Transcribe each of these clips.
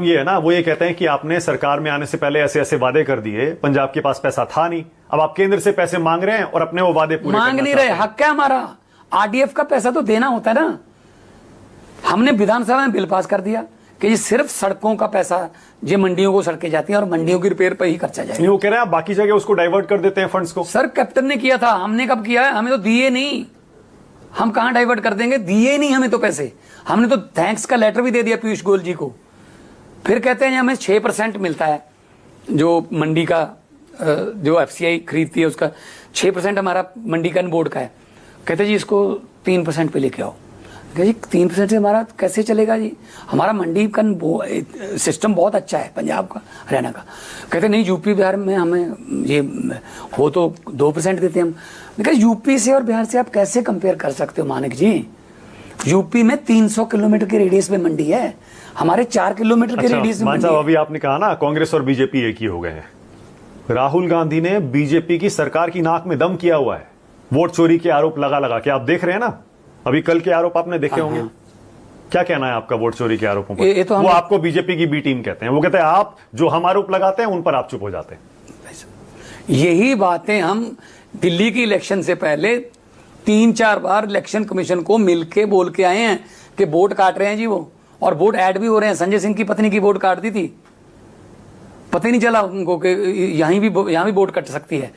ये है ना, वो ये कहते हैं कि आपने सरकार में आने से पहले ऐसे ऐसे वादे कर दिए, पंजाब के पास पैसा था नहीं, अब आप केंद्र से पैसे मांग रहे हैं और अपने वो वादे पूरे मांग नहीं रहे। हक है हमारा, आरडीएफ का पैसा तो देना होता है ना। हमने विधानसभा में बिल पास कर दिया कि ये सिर्फ सड़कों का पैसा ये मंडियों को सड़कें जाती हैं और मंडियों की रिपेयर पर ही खर्चा जाएगा। वो कह रहे हैं आप बाकी जगह उसको डाइवर्ट कर देते हैं फंड्स को। सर कैप्टन ने किया था, हमने कब किया है? हमें तो दिए नहीं, हम कहां डाइवर्ट कर देंगे, दिए नहीं हमें तो पैसे। हमने तो थैंक्स का लेटर भी दे दिया पीयूष गोयल जी को। फिर कहते हैं हमें 6% मिलता है, जो मंडी का जो एफसीआई खरीदती है उसका 6% हमारा मंडी का बोर्ड का है। कहते जी इसको 3% पे लेके आओ। जी 3% से हमारा कैसे चलेगा जी, हमारा मंडी का सिस्टम बहुत अच्छा है पंजाब का, हरियाणा का। कहते नहीं यूपी बिहार में हमें ये हो तो 2% देते हम। यूपी से और बिहार से आप कैसे कंपेयर कर सकते हो मानिक जी? यूपी में 300 किलोमीटर के रेडियस में मंडी है, हमारे 4 किलोमीटर के रेडियस में मंडी है। अभी आपने कहा ना कांग्रेस और बीजेपी एक ही हो गए हैं। राहुल गांधी ने बीजेपी की सरकार की नाक में दम किया हुआ है, वोट चोरी के आरोप लगा लगा के। आप देख रहे हैं ना, अभी कल के आरोप आपने देखे होंगे। क्या कहना है आपका वोट चोरी के आरोपों पर? ये तो वो आपको बीजेपी की बी टीम कहते हैं। वो कहते हैं आप जो हम आरोप लगाते हैं उन पर आप चुप हो जाते हैं। यही बातें हम दिल्ली की इलेक्शन से पहले 3-4 बार इलेक्शन कमीशन को मिलके बोल के आए हैं कि वोट काट रहे हैं जी वो, और वोट ऐड भी हो रहे हैं। संजय सिंह की पत्नी की वोट काट दी थी, पता ही नहीं चला उनको कि यहां भी वोट कट सकती है।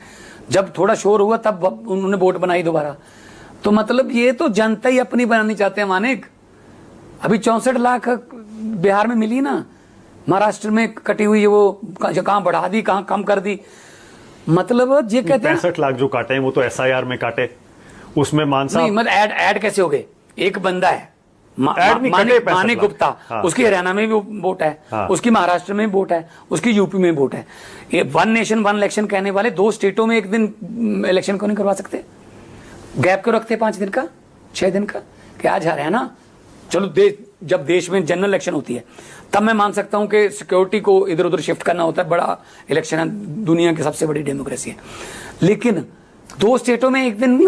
जब थोड़ा शोर हुआ तब उन्होंने वोट बनाई दोबारा। तो मतलब ये तो जनता ही अपनी बनानी चाहते हैं मानिक। अभी 64 लाख बिहार में मिली ना, महाराष्ट्र में कटी हुई है वो कहां बढ़ा दी कहां कम कर दी। मतलब ये कहते हैं 65 लाख जो काटे हैं वो तो एसआईआर में काटे, उसमें मानसा नहीं, मतलब ऐड कैसे हो गए? एक बंदा है मानिक गुप्ता, हाँ, उसकी हरियाणा में भी वोट है, हाँ, उसकी महाराष्ट्र में भी वोट है, उसकी यूपी में वोट है। ये 1 नेशन 1 इलेक्शन कहने वाले 2 स्टेटों में एक दिन इलेक्शन क्यों नहीं करवा सकते? गैप क्यों रखते 5 दिन का 6 दिन का? कि आज हरियाणा, चलो जब देश में जनरल इलेक्शन होती है तब मैं मान सकता हूं कि सिक्योरिटी को इधर उधर शिफ्ट करना होता है, बड़ा इलेक्शन है, दुनिया की सबसे बड़ी डेमोक्रेसी है। लेकिन 2 स्टेटों में एक दिन नहीं